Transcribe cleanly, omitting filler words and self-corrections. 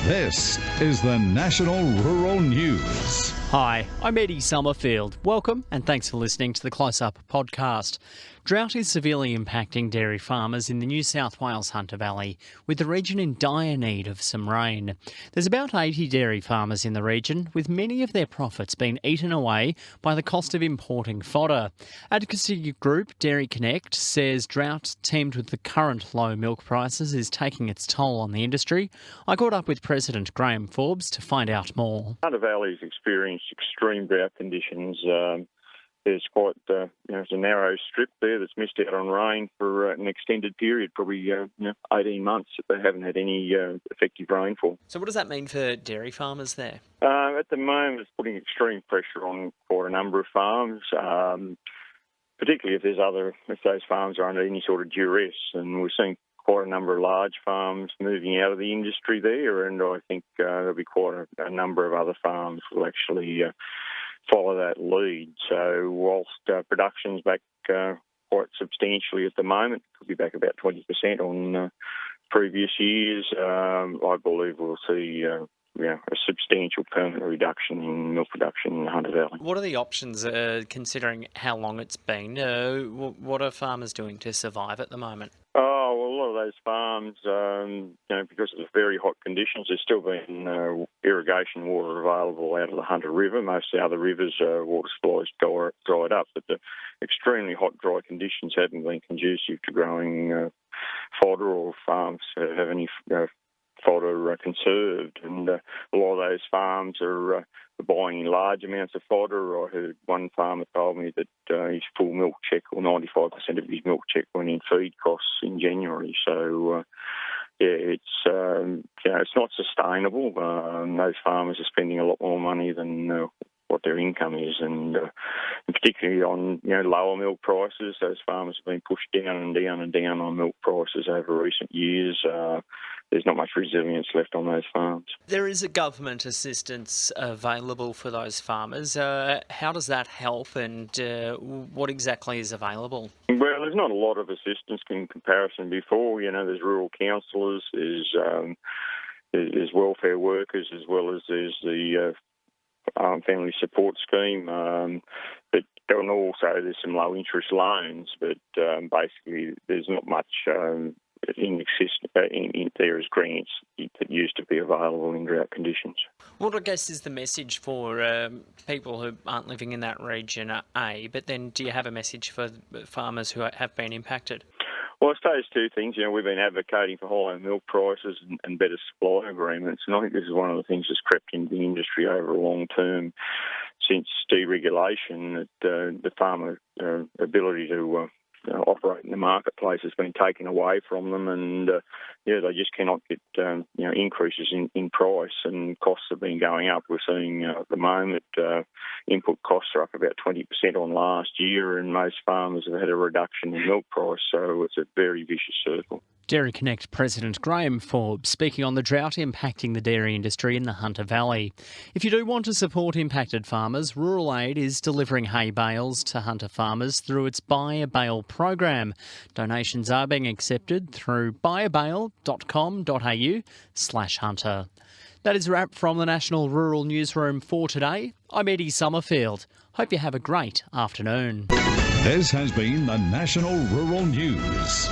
This is the National Rural News. Hi, I'm Eddie Summerfield. Welcome and thanks for listening to the Close Up podcast. Drought is severely impacting dairy farmers in the New South Wales Hunter Valley, with the region in dire need of some rain. There's about 80 dairy farmers in the region, with many of their profits being eaten away by the cost of importing fodder. Advocacy group Dairy Connect says drought, teamed with the current low milk prices, is taking its toll on the industry. I caught up with President Graham Forbes to find out more. Hunter Valley's experienced extreme drought conditions. There's quite it's a narrow strip there that's missed out on rain for an extended period, probably 18 months that they haven't had any effective rainfall. So what does that mean for dairy farmers there? At the moment, it's putting extreme pressure on quite a number of farms, particularly if those farms are under any sort of duress. And we're seeing quite a number of large farms moving out of the industry there, and I think there'll be quite a number of other farms will actually follow that lead. So whilst production's back quite substantially at the moment, could be back about 20% on previous years, I believe we'll see a substantial permanent reduction in milk production in the Hunter Valley. What are the options, considering how long it's been? What are farmers doing to survive at the moment? Oh, well, a lot of those farms, because of the very hot conditions, there's still been irrigation water available out of the Hunter River. Most of the other rivers, water supplies dried up, but the extremely hot, dry conditions haven't been conducive to growing fodder, or farms have any fodder conserved, and a lot of those farms are buying in large amounts of fodder. I heard one farmer told me that his full milk check, or 95% of his milk check, went in feed costs in January. So it's not sustainable. Those farmers are spending a lot more money than what their income is, and particularly on lower milk prices. Those farmers have been pushed down and down and down on milk prices over recent years. There's not much resilience left on those farms. There is a government assistance available for those farmers. How does that help, and what exactly is available? Well, there's not a lot of assistance in comparison before. There's rural counsellors, there's welfare workers, as well as there's the family support scheme, but and also there's some low interest loans, but basically there's not much in there as grants that used to be available in drought conditions. What I guess is the message for people who aren't living in that region, but then do you have a message for farmers who have been impacted? Well, I suppose two things. We've been advocating for higher milk prices and better supply agreements, and I think this is one of the things that's crept into the industry over a long term since deregulation, that the farmer ability to operate in the marketplace has been taken away from them, and they just cannot get increases in price, and costs have been going up. We're seeing at the moment input costs are up about 20% on last year, and most farmers have had a reduction in milk price, so it's a very vicious circle. Dairy Connect President Graham Forbes speaking on the drought impacting the dairy industry in the Hunter Valley. If you do want to support impacted farmers, Rural Aid is delivering hay bales to Hunter farmers through its Buy a Bale program. Donations are being accepted through buyabale.com.au/Hunter. That is a wrap from the National Rural Newsroom for today. I'm Eddie Summerfield. Hope you have a great afternoon. This has been the National Rural News.